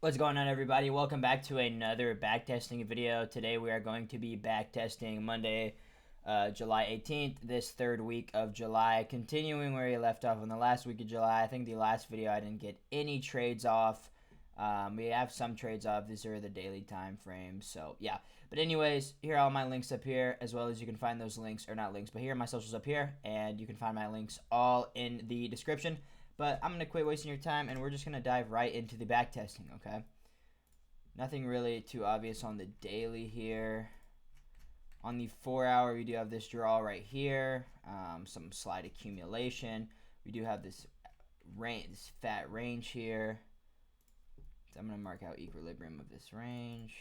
What's going on, everybody? Welcome back to another backtesting video. Today we are going to be backtesting Monday, July 18th, this third week of July, continuing where we left off in the last week of July. I think the last video I didn't get any trades off. We have some trades off. These are the daily time frames. So yeah. But anyways, here are all my links up here, as well as you can find those links, or not links, but here are my socials up here, and you can find my links all in the description. But I'm going to quit wasting your time, and we're just going to dive right into the back testing, okay? Nothing really too obvious on the daily here. On the 4 hour, we do have this draw right here, some slight accumulation. We do have this fat range here. So I'm going to mark out equilibrium of this range.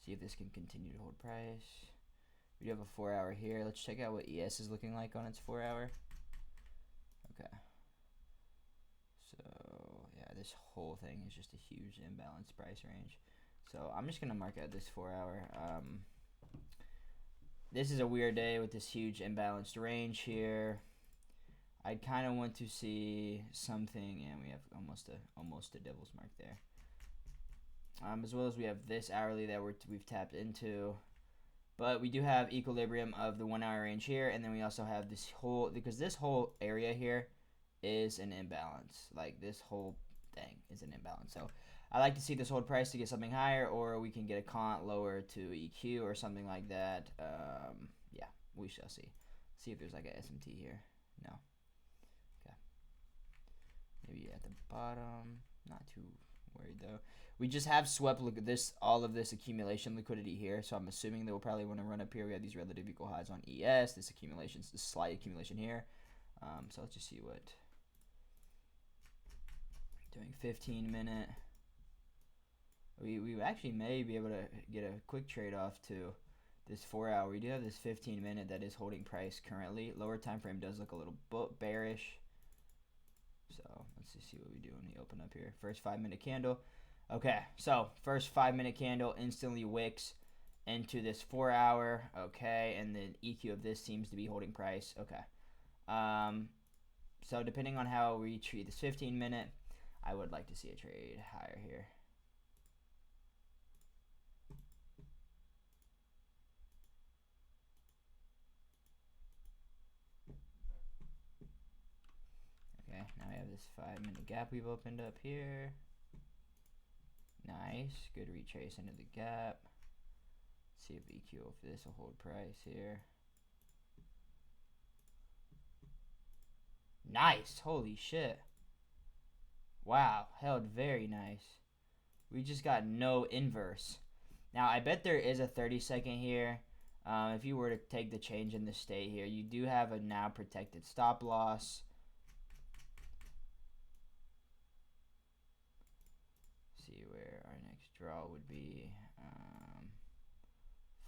See if this can continue to hold price. We do have a 4 hour here. Let's check out what ES is looking like on its 4 hour. Okay. So yeah, this whole thing is just a huge imbalanced price range. So I'm just gonna mark out this 4 hour. This is a weird day with this huge imbalanced range here. I kind of want to see something, and we have almost a devil's mark there. As well as we have this hourly that we've tapped into. But we do have equilibrium of the 1 hour range here, and then we also have this whole, because this whole area here is an imbalance. Like, this whole thing is an imbalance. So I like to see this hold price to get something higher, or we can get a cont lower to EQ or something like that. Yeah, we shall see. See if there's like a SMT here. No. Okay. Maybe at the bottom. Not too worried though. We just have swept, look at this, all of this accumulation liquidity here. So I'm assuming they will probably want to run up here. We have these relative equal highs on ES. This slight accumulation here. So let's just see what. Doing 15-minute. We actually may be able to get a quick trade off to this 4 hour. We do have this 15-minute that is holding price currently. Lower time frame does look a little bearish. So let's just see what we do when we open up here. First 5-minute candle. Okay, so first 5-minute candle instantly wicks into this 4 hour. Okay, and the EQ of this seems to be holding price. Okay. So depending on how we treat this 15-minute, I would like to see a trade higher here. Okay, now we have this 5-minute gap we've opened up here. Nice, good retrace into the gap. Let's see if EQ of this will hold price here. Nice, holy shit. Wow, held very nice. We just got no inverse. Now, I bet there is a 30-second here. If you were to take the change in the state here, you do have a now protected stop loss. See where our next draw would be.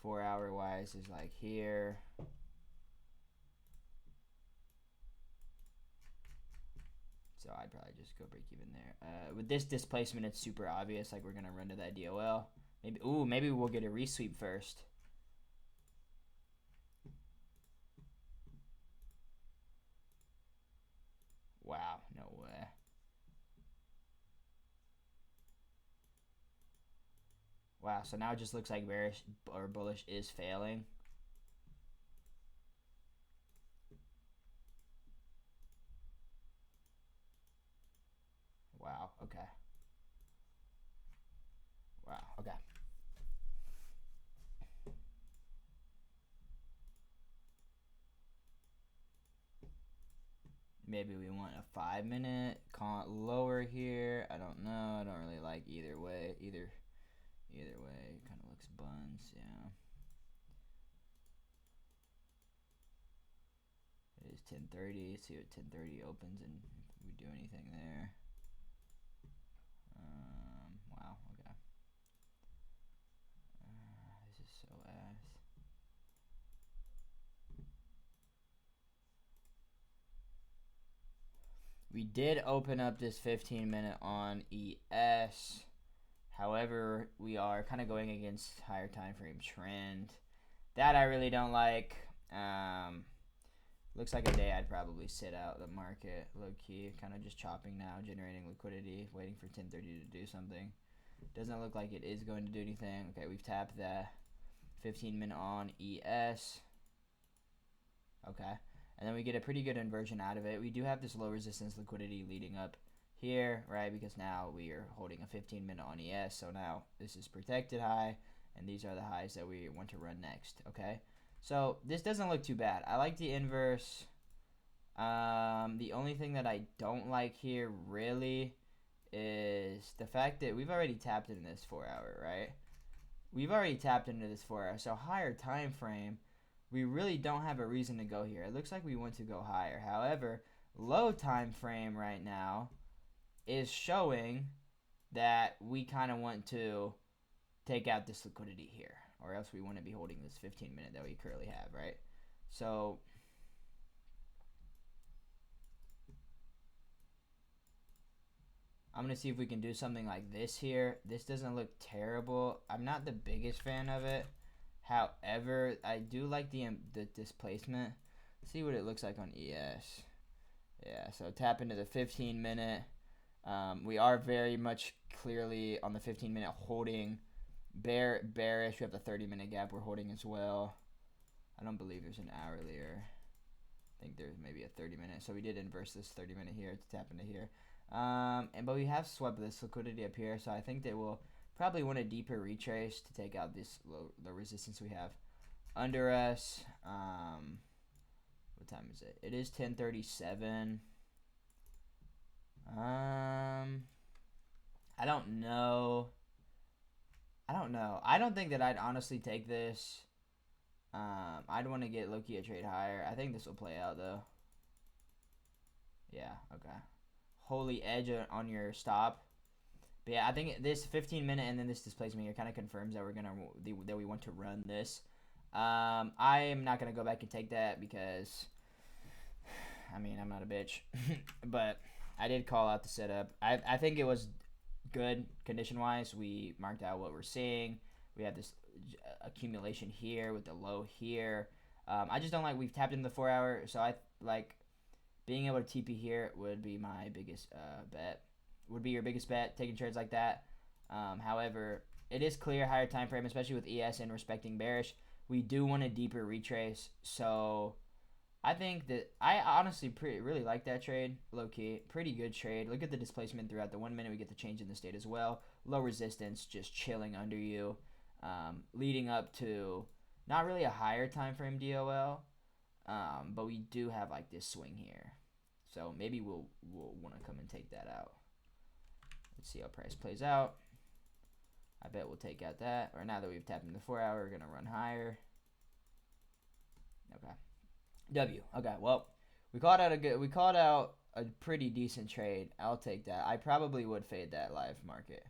4 hour wise is like here. So I'd probably just go break even there. With this displacement, it's super obvious. Like, we're gonna run to that DOL. Maybe we'll get a resweep first. Wow, no way. Wow, so now it just looks like bearish or bullish is failing. Wow, okay. Wow, okay. Maybe we want a 5-minute lower here. I don't know. I don't really like either way. Either way, it kind of looks buns, yeah. It is 10:30. Let's see what 10:30 opens and if we do anything there. Wow, okay. This is so ass. We did open up this 15-minute on ES. However, we are kind of going against higher time frame trend. That I really don't like. Looks like a day I'd probably sit out the market, low key, kind of just chopping now, generating liquidity, waiting for 1030 to do something. Doesn't look like it is going to do anything. Okay, we've tapped the 15-minute on ES. Okay, and then we get a pretty good inversion out of it. We do have this low resistance liquidity leading up here, right? Because now we are holding a 15-minute on ES. So now this is protected high, and these are the highs that we want to run next. Okay, so this doesn't look too bad. I like the inverse. The only thing that I don't like here really is the fact that we've already tapped into this 4 hour, right? We've already tapped into this 4 hour. So higher time frame, we really don't have a reason to go here. It looks like we want to go higher. However, low time frame right now is showing that we kind of want to take out this liquidity here, or else we want to be holding this 15-minute that we currently have, right? So I'm going to see if we can do something like this here. This doesn't look terrible. I'm not the biggest fan of it. However, I do like the displacement. See what it looks like on ES. Yeah, so tap into the 15-minute. We are very much clearly on the 15-minute holding bearish. We have the 30-minute gap we're holding as well. I don't believe there's an hourly, or I think there's maybe a 30-minute. So we did inverse this 30-minute here to tap into here. But we have swept this liquidity up here, so I think they will probably want a deeper retrace to take out this the resistance we have under us. What time is it? It is 10:37. I don't know. I don't think that I'd honestly take this. I'd want to get low-key a trade higher. I think this will play out though. Yeah, okay. Holy edge on your stop. But yeah, I think this 15-minute and then this displacement here kind of confirms that we want to run this. I am not gonna go back and take that because, I mean, I'm not a bitch, but I did call out the setup. I think it was good condition-wise. We marked out what we're seeing. We have this accumulation here with the low here. I just don't like we've tapped into the 4 hour, so I like being able to TP here would be my biggest bet. Would be your biggest bet, taking trades like that. However, it is clear higher time frame, especially with ES and respecting bearish. We do want a deeper retrace, so I think that I honestly really like that trade, low key, pretty good trade. Look at the displacement throughout the 1 minute. We get the change in the state as well. Low resistance, just chilling under you, leading up to not really a higher time frame DOL, but we do have like this swing here, so maybe we'll want to come and take that out. Let's see how price plays out. I bet we'll take out that. Or now that we've tapped into the 4 hour, we're gonna run higher. Okay. W. Okay. Well, we called out a pretty decent trade. I'll take that. I probably would fade that live market.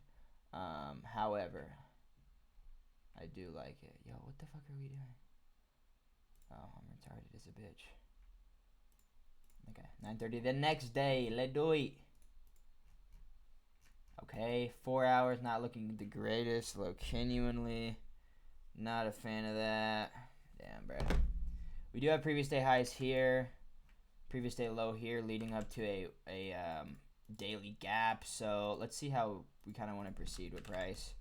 However, I do like it. Yo, what the fuck are we doing? Oh, I'm retarded as a bitch. Okay, 9:30 the next day. Let's do it. Okay, 4 hours not looking the greatest. Look, genuinely not a fan of that. Damn, bro. We do have previous day highs here, previous day low here, leading up to a daily gap. So let's see how we kind of want to proceed with price.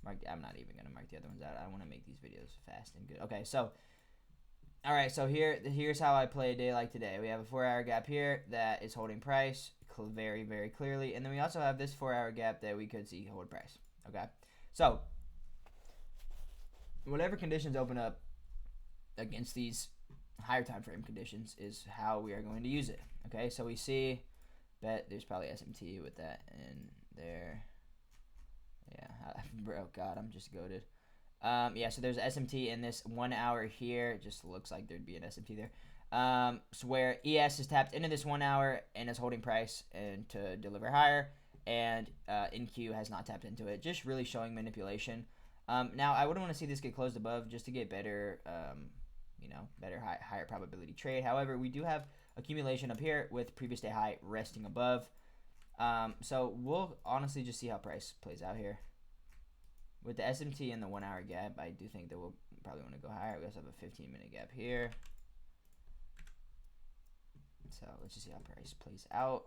I'm not even gonna mark the other ones out. I want to make these videos fast and good. Okay, so all right, so here's how I play a day like today. We have a 4 hour gap here that is holding price very, very clearly, and then we also have this 4 hour gap that we could see hold price. Okay, so whatever conditions open up against these higher time frame conditions is how we are going to use it. Okay, so we see that there's probably SMT with that in there. Yeah, bro, God, I'm just goated. Yeah, so there's SMT in this 1 hour here. It just looks like there'd be an SMT there. So where ES is tapped into this 1 hour and is holding price and to deliver higher, and NQ has not tapped into it, just really showing manipulation. Now I wouldn't want to see this get closed above just to get better, better higher probability trade. However, we do have accumulation up here with previous day high resting above. So we'll honestly just see how price plays out here. With the SMT and the 1 hour gap, I do think that we'll probably want to go higher. We also have a 15-minute gap here. So let's just see how price plays out.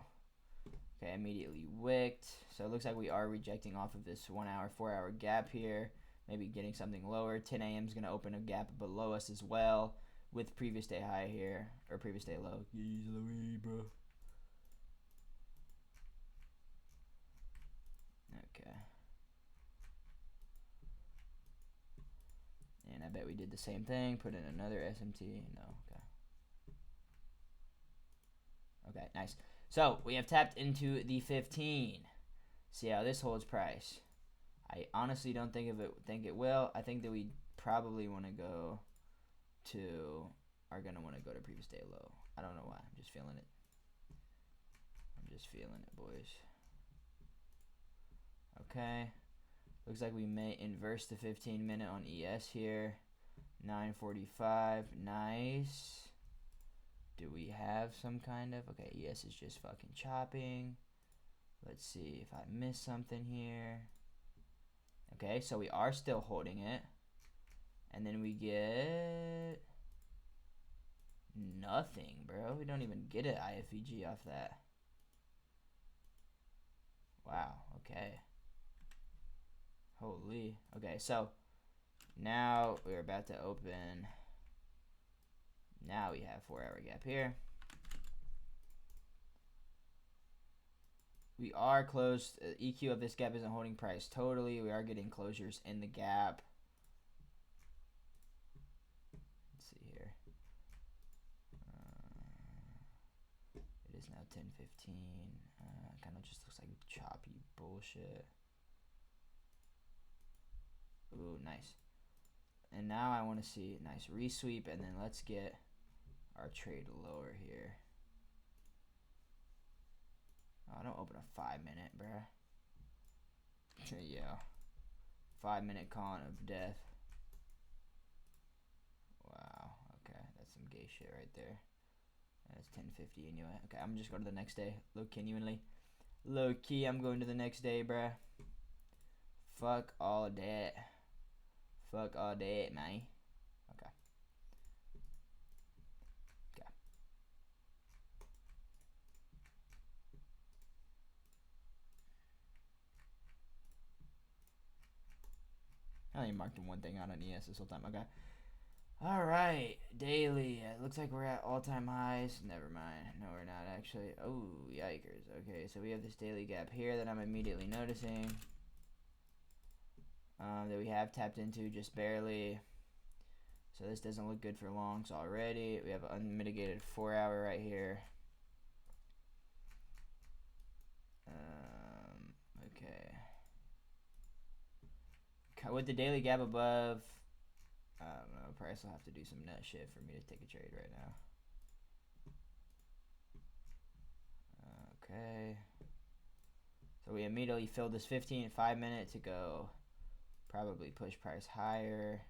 Okay, immediately wicked. So it looks like we are rejecting off of this 1 hour, 4 hour gap here. Maybe getting something lower. 10 a.m. is going to open a gap below us as well with previous day high here, or previous day low. Easily, bro. Okay. And I bet we did the same thing. Put in another SMT. No, okay. Okay, nice. So we have tapped into the 15. See how this holds price. I honestly don't think it will. I think that we probably want to go to are gonna want to go to previous day low. I don't know why. I'm just feeling it. I'm just feeling it, boys. Okay. Looks like we may inverse the 15-minute on ES here. 9:45. Nice. Do we have some kind of... Okay, ES is just fucking chopping. Let's see if I missed something here. Okay, so we are still holding it. And then we get... nothing, bro. We don't even get an iFVG off that. Wow, okay. Holy. Okay, so now we're about to open. Now we have 4 hour gap here. We are closed. EQ of this gap isn't holding price totally. We are getting closures in the gap. Let's see here. It is now 10:15. Kind of just looks like choppy bullshit. Ooh, nice. And now I want to see nice resweep, and then let's get our trade lower here. Oh, don't open a 5-minute, bruh. Yeah. 5-minute con of death. Wow. Okay, that's some gay shit right there. That's 10:50 anyway. Okay, I'm just going to the next day. Low key, I'm going to the next day, bruh. Fuck all that. Fuck all that, man. Okay. Okay. I only marked one thing out on ES this whole time. Okay. Alright. Daily. It looks like we're at all-time highs. Never mind. No, we're not actually. Oh, yikers. Okay, so we have this daily gap here that I'm immediately noticing. That we have tapped into just barely. So this doesn't look good for longs already. We have an unmitigated 4 hour right here. Okay. With the daily gap above, I don't know, price will have to do some nut shit for me to take a trade right now. Okay. So we immediately filled this 5-minute to go. Probably push price higher.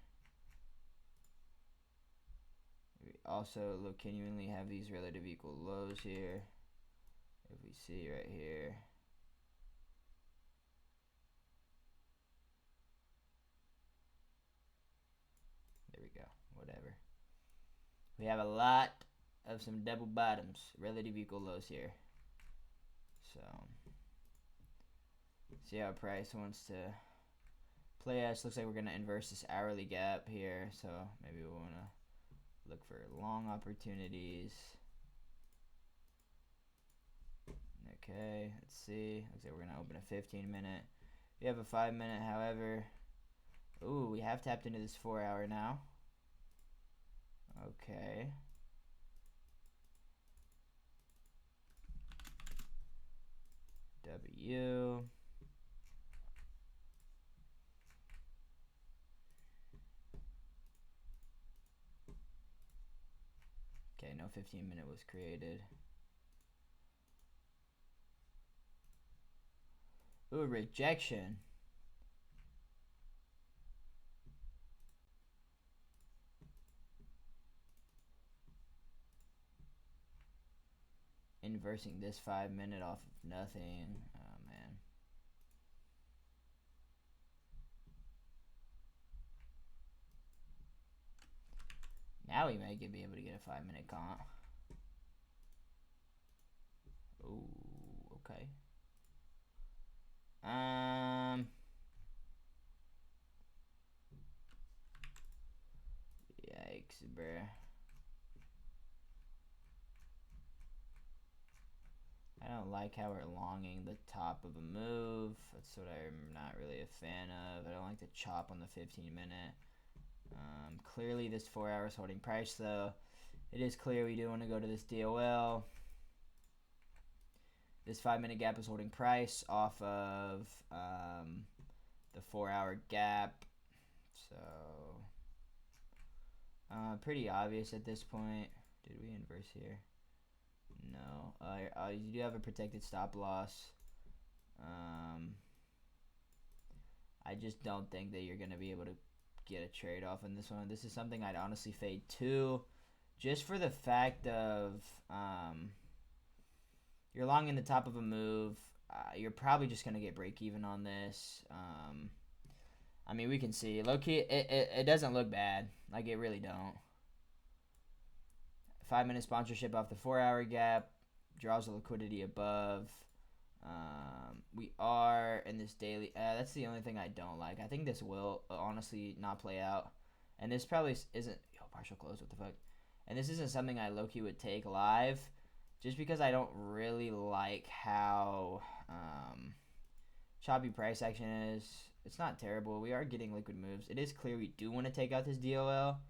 We also look genuinely have these relative equal lows here. If we see right here. There we go. Whatever. We have a lot of some double bottoms, relative equal lows here. So see how price wants to play us. Looks like we're gonna inverse this hourly gap here. So maybe we wanna look for long opportunities. Okay, let's see. Looks like we're gonna open a 15-minute. We have a 5-minute, however. Ooh, we have tapped into this 4 hour now. Okay. W. Okay, no 15-minute was created. Ooh, rejection. Inversing this 5-minute off of nothing. Oh, man. Now we may be able to get a 5-minute comp. Ooh, okay. Yikes, bruh. I don't like how we're longing the top of a move. That's what I'm not really a fan of. I don't like the chop on the 15-minute. Clearly this 4 hours holding price though. It is clear we do want to go to this DOL. This 5-minute gap is holding price off of the 4-hour gap. So pretty obvious at this point. Did we inverse here? No. You do have a protected stop loss. I just don't think that you're going to be able to get a trade off in this one. This is something I'd honestly fade too, just for the fact of you're long in the top of a move. You're probably just going to get break even on this. I mean, we can see. Low-key, it doesn't look bad. Like, it really don't. 5-minute sponsorship off the 4-hour gap. Draws the liquidity above. We are in this daily. That's the only thing I don't like. I think this will honestly not play out. And this probably isn't. Yo, partial close. What the fuck? And this isn't something I low-key would take live. Just because I don't really like how choppy price action is. It's not terrible. We are getting liquid moves. It is clear we do want to take out this DOL.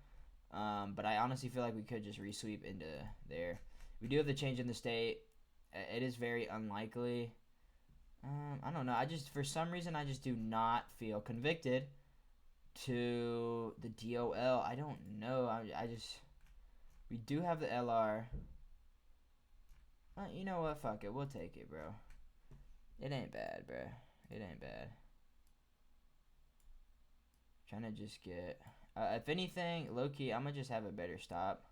But I honestly feel like we could just resweep into there. We do have the change in the state. It is very unlikely. I don't know. For some reason, I just do not feel convicted to the DOL. I don't know. We do have the LR. You know what? Fuck it. We'll take it, bro. It ain't bad, bro. It ain't bad. Trying to just get... if anything, low-key, I'm going to just have a better stop.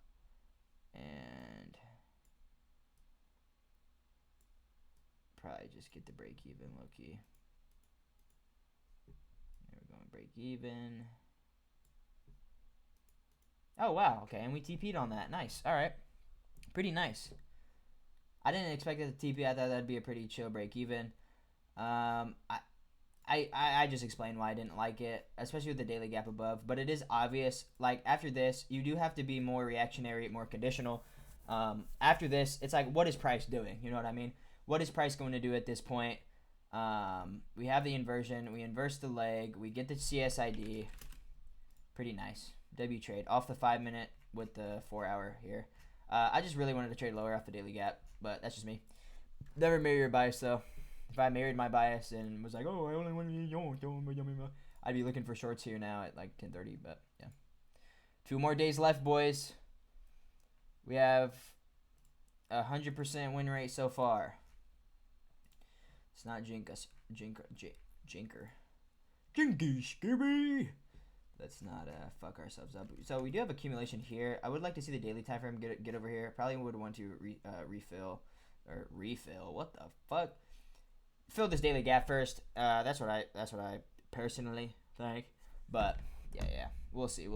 And... probably just get the break even, low-key. There we're going break even. Oh, wow. Okay, and we TP'd on that. Nice. All right. Pretty nice. I didn't expect it to TP. I thought that'd be a pretty chill break even. I just explained why I didn't like it, especially with the daily gap above. But it is obvious, like, after this, you do have to be more reactionary, more conditional. After this, it's like, what is price doing? You know what I mean? What is price going to do at this point? We have the inversion. We inverse the leg. We get the CSID. Pretty nice. W trade off the 5-minute with the 4-hour here. I just really wanted to trade lower off the daily gap, but that's just me. Never marry your bias, though. If I married my bias and was like, oh, I only want to, I'd be looking for shorts here now at like 10:30. But yeah, 2 more days left, boys. We have 100% win rate so far. It's not Jinker. Jinky Skibby. Let's not fuck ourselves up. So we do have accumulation here. I would like to see the daily time frame get over here. Probably would want to refill. What the fuck? Fill this daily gap first. That's what I personally think. But yeah. We'll see.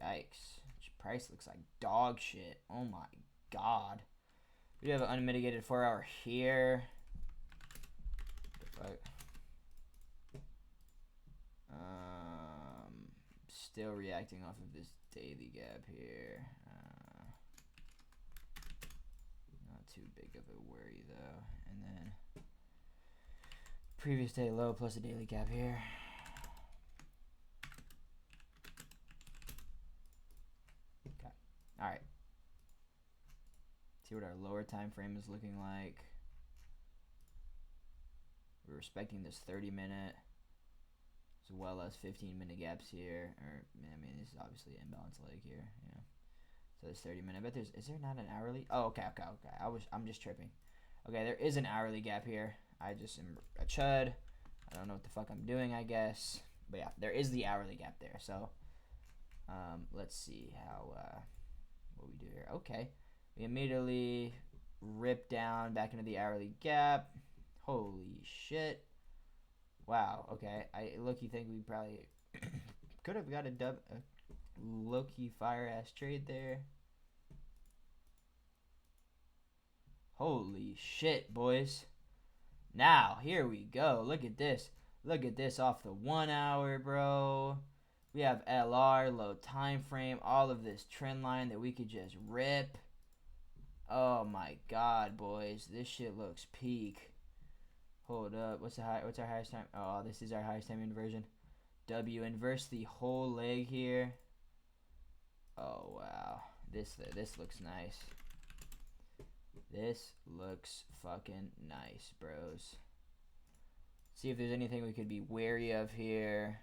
Yikes. Price looks like dog shit. Oh my god. We have an unmitigated 4-hour here. What the fuck? Still reacting off of this daily gap here. Not too big of a worry though. And then previous day low plus a daily gap here. Okay. All right. See what our lower time frame is looking like. We're respecting this 30-minute. As well as 15-minute gaps here, I mean, this is obviously an imbalance leg here, yeah. So there's 30-minute. I bet is there not an hourly? Oh, okay. I'm just tripping. Okay, there is an hourly gap here. I just am a chud. I don't know what the fuck I'm doing, I guess. But yeah, there is the hourly gap there. So, let's see how what we do here. Okay, we immediately rip down back into the hourly gap. Holy shit. Wow, okay. I low-key think we probably could have got a low-key fire-ass trade there. Holy shit, boys. Now, here we go. Look at this. Look at this off the 1 hour, bro. We have LR, low time frame, all of this trend line that we could just rip. Oh my god, boys. This shit looks peak. Hold up. What's our highest time? Oh, this is our highest time inversion. W, inverse the whole leg here. Oh wow. This looks nice. This looks fucking nice, bros. See if there's anything we could be wary of here.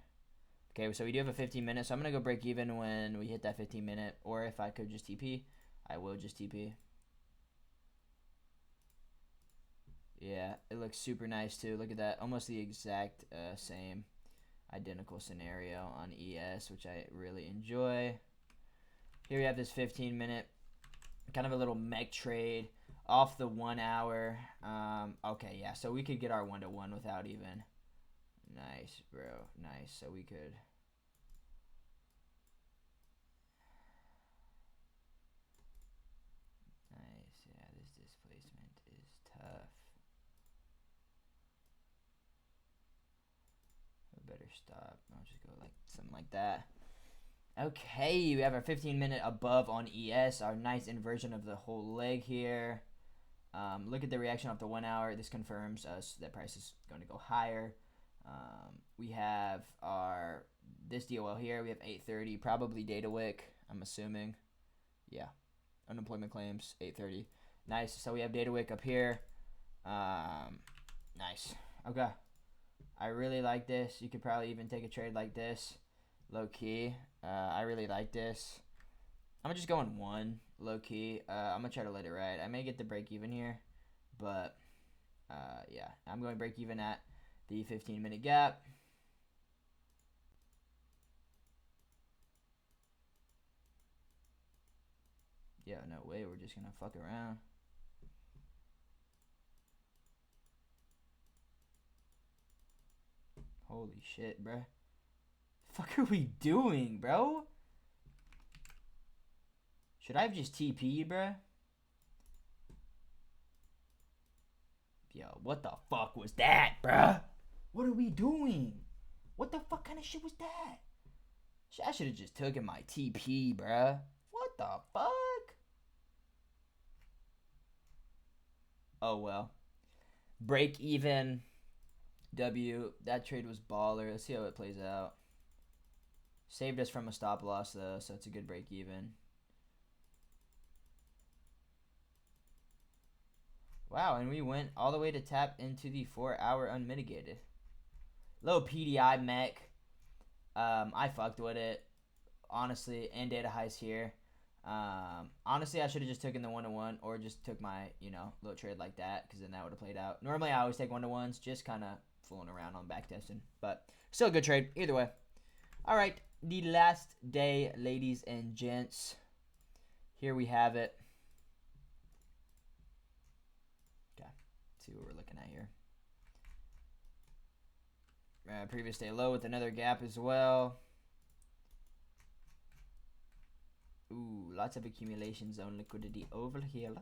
Okay, so we do have a 15 minute, so I'm going to go break even when we hit that 15 minute. Or if I could just TP, I will just TP. Yeah, it looks super nice too. Look at that. Almost the exact same identical scenario on ES, which I really enjoy. Here we have this 15 minute, kind of a little mech trade off the 1 hour. Okay, yeah, so we could get our 1-to-1 without even. Nice, bro. Nice. So we could. Nice. Yeah, this displacement is tough. I better stop. I'll just go like something like that. Okay, we have our 15 minute above on ES. Our nice inversion of the whole leg here. Look at the reaction off the 1 hour. This confirms us that price is going to go higher. We have this DOL here. We have 830, probably data wick, I'm assuming. Yeah, unemployment claims 830. Nice. So we have data wick up here. Nice. Okay, I really like this. You could probably even take a trade like this, low key. I really like this. I'm gonna just go on 1 low key. I'm gonna try to let it ride. I may get the break even here, but yeah, I'm going break even at the 15 minute gap. Yeah, no way. We're just gonna fuck around. Holy shit, bruh. Fuck are we doing, bro? Should I have just TP'd, bruh? Yo, what the fuck was that, bruh? What are we doing? What the fuck kind of shit was that? I should have just taken my TP, bruh. What the fuck? Oh, well. Break even. W. That trade was baller. Let's see how it plays out. Saved us from a stop loss, though, so it's a good break even. Wow, and we went all the way to tap into the 4 hour unmitigated. Low PDI mech. I fucked with it, honestly, and data highs here. Honestly, I should have just taken the 1-to-1 or just took my, little trade like that, because then that would have played out. Normally, I always take 1-to-1s, just kind of fooling around on backtesting, but still a good trade either way. All right, the last day, ladies and gents. Here we have it. Okay, let's see what we're looking at here. Previous day low with another gap as well. Ooh, lots of accumulation zone liquidity over here.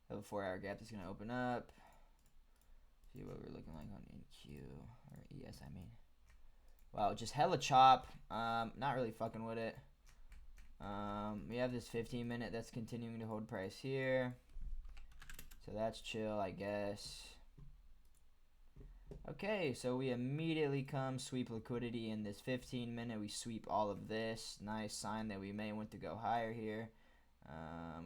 A 4 hour gap that's gonna open up. See what we're looking like on NQ or ES. I mean, wow, just hella chop. Not really fucking with it. We have this 15 minute that's continuing to hold price here, so that's chill, I guess. Okay, so we immediately come sweep liquidity in this 15 minute. We sweep all of this. Nice sign that we may want to go higher here.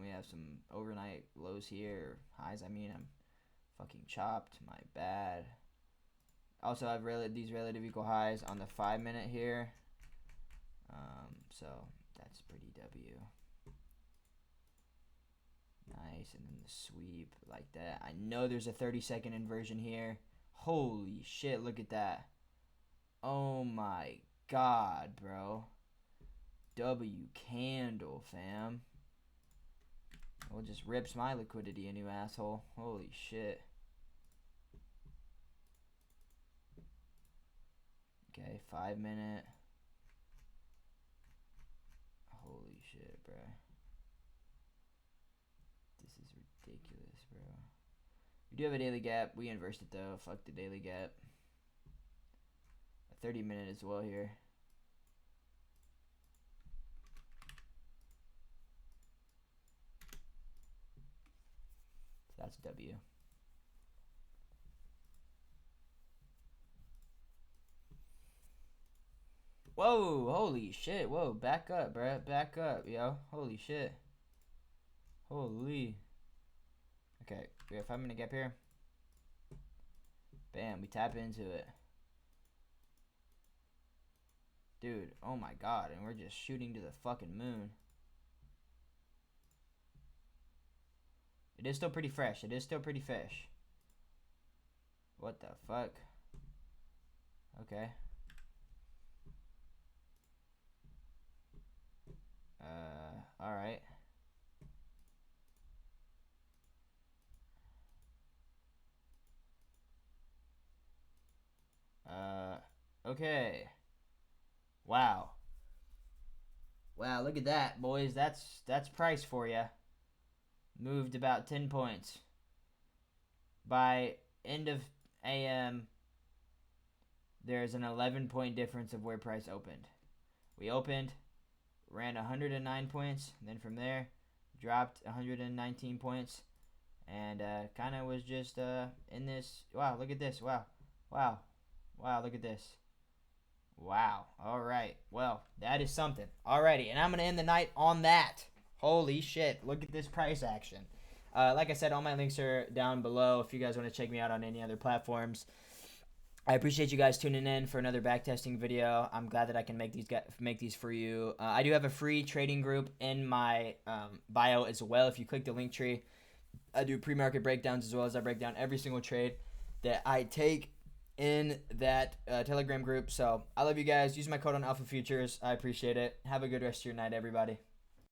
We have some overnight lows here, highs. I mean, I'm fucking chopped. My bad. Also, I've these relative equal highs on the 5 minute here. So that's pretty W. Nice, and then the sweep like that. I know there's a 30-second inversion here. Holy shit, look at that. Oh my god, bro. W candle, fam. Well, just rips my liquidity a new asshole. Holy shit. Okay, 5 minute. Holy shit, bro. This is ridiculous, bro. We do have a daily gap. We inversed it though. Fuck the daily gap. A 30 minute as well here. So that's W. Whoa, holy shit. Whoa, back up, bro. Back up, yo. Holy shit. Holy. Okay, we have 5 minute gap here. Bam, we tap into it. Dude, oh my god, and we're just shooting to the fucking moon. It is still pretty fresh. It is still pretty fresh. What the fuck? Okay. Alright. Okay. Wow. Wow, look at that, boys. That's price for you. Moved about 10 points. By end of AM, there's an 11-point difference of where price opened. We opened, ran 109 points, then from there, dropped 119 points, and kind of was just in this. Wow, look at this. Wow. Wow. Wow, look at this. Wow. All right. Well, that is something. Alrighty, and I'm going to end the night on that. Holy shit. Look at this price action. Like I said, all my links are down below if you guys want to check me out on any other platforms. I appreciate you guys tuning in for another backtesting video. I'm glad that I can make these for you. I do have a free trading group in my bio as well. If you click the link tree, I do pre-market breakdowns as well as I break down every single trade that I take in that Telegram group. So I love you guys. Use my code on Alpha Futures. I appreciate it. Have a good rest of your night, everybody.